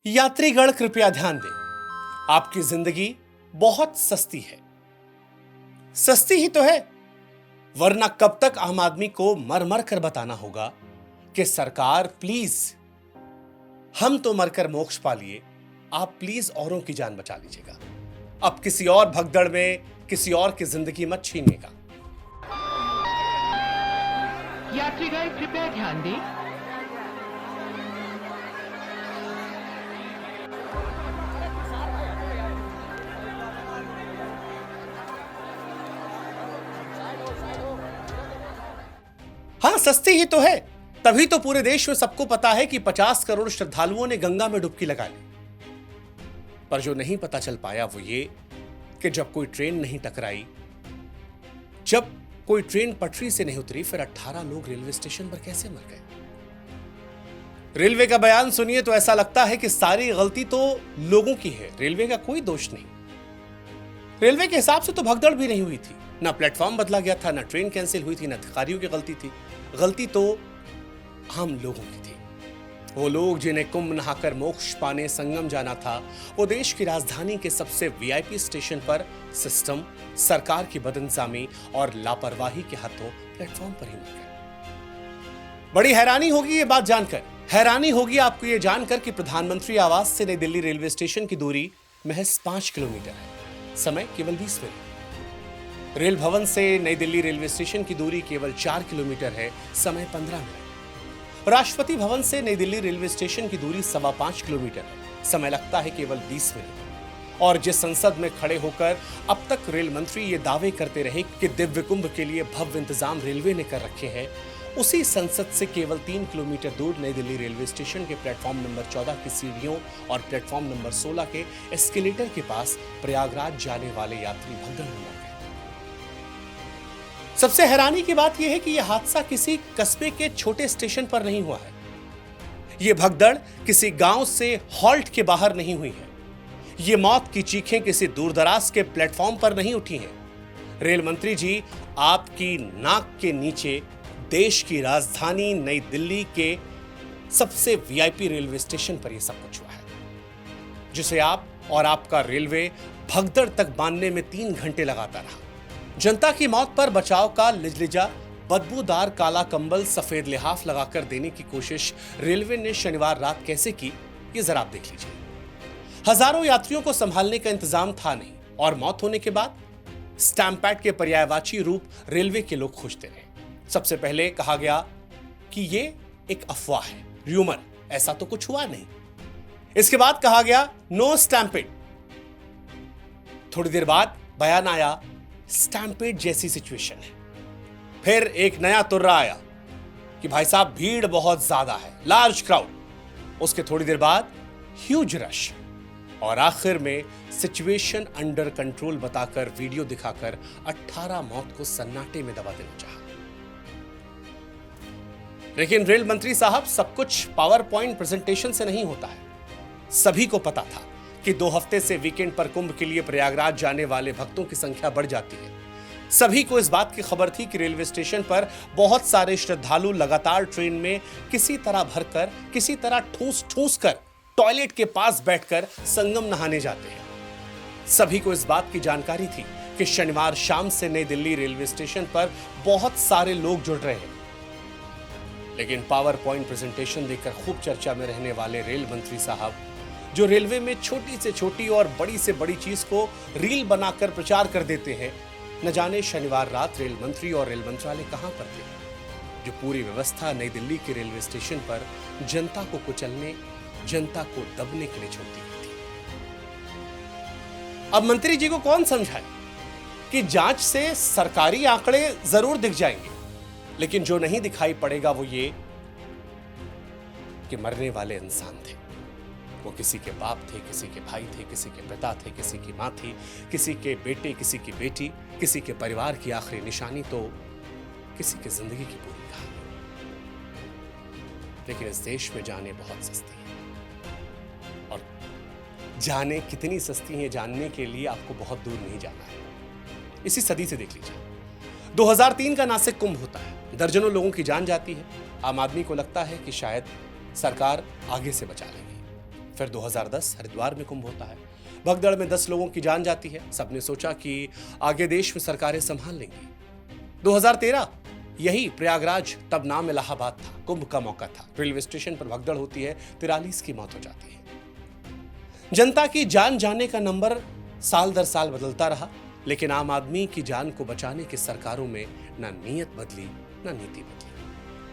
यात्रीगण कृपया ध्यान दें, आपकी जिंदगी बहुत सस्ती है। सस्ती ही तो है, वरना कब तक आम आदमी को मर मर कर बताना होगा कि सरकार प्लीज, हम तो मरकर मोक्ष पा लिए, आप प्लीज औरों की जान बचा लीजिएगा। अब किसी और भगदड़ में किसी और की जिंदगी मत छीनिएगा। यात्रीगण कृपया ध्यान दें। हां, सस्ती ही तो है, तभी तो पूरे देश में सबको पता है कि 50 करोड़ श्रद्धालुओं ने गंगा में डुबकी लगा ली। पर जो नहीं पता चल पाया वो ये कि जब कोई ट्रेन नहीं टकराई, जब कोई ट्रेन पटरी से नहीं उतरी, फिर 18 लोग रेलवे स्टेशन पर कैसे मर गए। रेलवे का बयान सुनिए तो ऐसा लगता है कि सारी गलती तो लोगों की है, रेलवे का कोई दोष नहीं। रेलवे के हिसाब से तो भगदड़ भी नहीं हुई थी, ना प्लेटफॉर्म बदला गया था, ना ट्रेन कैंसिल हुई थी, ना अधिकारियों की गलती थी। गलती तो आम लोगों की थी। वो लोग जिन्हें कुंभ नहाकर मोक्ष पाने संगम जाना था, वो देश की राजधानी के सबसे वीआईपी स्टेशन पर सिस्टम, सरकार की बदइंतजामी और लापरवाही के हाथों प्लेटफॉर्म पर ही मर गए। बड़ी हैरानी होगी ये बात जानकर, हैरानी होगी आपको ये जानकर कि प्रधानमंत्री आवास से नई दिल्ली रेलवे स्टेशन की दूरी महज 5 किलोमीटर है, समय केवल 20 मिनट। रेल भवन से नई दिल्ली रेलवे स्टेशन की दूरी केवल 4 किलोमीटर है, समय 15 मिनट। राष्ट्रपति भवन से नई दिल्ली रेलवे स्टेशन की दूरी 5.25 किलोमीटर है, समय लगता है केवल 20 मिनट। और जिस संसद में खड़े होकर अब तक रेल मंत्री ये दावे करते रहे कि दिव्य कुंभ के लिए भव्य इंतजाम रेलवे ने कर रखे हैं, उसी संसद से केवल 3 किलोमीटर दूर नई दिल्ली रेलवे स्टेशन के प्लेटफॉर्म नंबर 14 की सीढ़ियों और प्लेटफॉर्म नंबर 16 के एस्केलेटर के पास प्रयागराज जाने वाले यात्री भगदड़ में मर गए। सबसे हैरानी की बात यह है कि यह हादसा किसी कस्बे के छोटे स्टेशन पर नहीं हुआ है। यह भगदड़ किसी गांव से हॉल्ट के बाहर नहीं हुई है। यह मौत की चीखें किसी दूरदराज के प्लेटफॉर्म पर नहीं उठी हैं। रेल मंत्री जी, आपकी नाक के नीचे देश की राजधानी नई दिल्ली के सबसे वीआईपी रेलवे स्टेशन पर यह सब कुछ हुआ है, जिसे आप और आपका रेलवे भगदड़ तक बांधने में 3 घंटे लगाता रहा। जनता की मौत पर बचाव का लिजलिजा बदबूदार काला कंबल सफेद लिहाफ लगाकर देने की कोशिश रेलवे ने शनिवार रात कैसे की, ये जरा आप देख लीजिए। हजारों यात्रियों को संभालने का इंतजाम था नहीं, और मौत होने के बाद स्टैंप पैड के पर्यायवाची रूप रेलवे के लोग खोजते रहे। सबसे पहले कहा गया कि ये एक अफवाह है, र्यूमर, ऐसा तो कुछ हुआ नहीं। इसके बाद कहा गया नो स्टैंपेड। थोड़ी देर बाद बयान आया स्टैंपेड जैसी सिचुएशन है। फिर एक नया तुर्रा आया कि भाई साहब भीड़ बहुत ज्यादा है, लार्ज क्राउड। उसके थोड़ी देर बाद ह्यूज रश, और आखिर में सिचुएशन अंडर कंट्रोल बताकर वीडियो दिखाकर 18 मौत को सन्नाटे में दबा देना चाहा। लेकिन रेल मंत्री साहब, सब कुछ पावर पॉइंट प्रेजेंटेशन से नहीं होता है। सभी को पता था कि 2 हफ्ते से वीकेंड पर कुंभ के लिए प्रयागराज जाने वाले भक्तों की संख्या बढ़ जाती है। सभी को इस बात की खबर थी कि रेलवे स्टेशन पर बहुत सारे श्रद्धालु लगातार ट्रेन में किसी तरह भरकर, किसी तरह ठूस ठूस कर टॉयलेट के पास बैठकर संगम नहाने जाते हैं। सभी को इस बात की जानकारी थी कि शनिवार शाम से नई दिल्ली रेलवे स्टेशन पर बहुत सारे लोग जुड़ रहे हैं। लेकिन पावर पॉइंट प्रेजेंटेशन देखकर खूब चर्चा में रहने वाले रेल मंत्री साहब, जो रेलवे में छोटी से छोटी और बड़ी से बड़ी चीज को रील बनाकर प्रचार कर देते हैं, न जाने शनिवार रात रेल मंत्री और रेल मंत्रालय कहां पर थे, जो पूरी व्यवस्था नई दिल्ली के रेलवे स्टेशन पर जनता को कुचलने, जनता को दबने के लिए छोड़ दी गई थी। अब मंत्री जी को कौन समझाए कि जांच से सरकारी आंकड़े जरूर दिख जाएंगे, लेकिन जो नहीं दिखाई पड़ेगा वो ये कि मरने वाले इंसान थे। वो किसी के बाप थे, किसी के भाई थे, किसी के पिता थे, किसी की मां थी, किसी के बेटे, किसी की बेटी, किसी के परिवार की आखिरी निशानी तो किसी की जिंदगी की पूरी कहानी। लेकिन इस देश में जाने बहुत सस्ती है, और जाने कितनी सस्ती है जानने के लिए आपको बहुत दूर नहीं जाना है। इसी सदी से देख लीजिए। 2003 का नासिक कुंभ होता है, दर्जनों लोगों की जान जाती है। आम आदमी को लगता है कि शायद सरकार आगे से बचा लेगी। फिर 2010 हरिद्वार में कुंभ होता है। भगदड़ में 10 लोगों की जान जाती है। सबने सोचा कि आगे देश में सरकारें संभाल लेंगी। 2013 यही प्रयागराज, तब नाम इलाहाबाद था, कुंभ का मौका था। रेलवे स्टेशन पर भगदड़ होती है, 43 की मौत हो जाती है। जनता की जान जाने का नंबर साल दर साल बदलता रहा, लेकिन आम आदमी की जान को बचाने की सरकारों में ना नीयत बदली ना नीति बदली।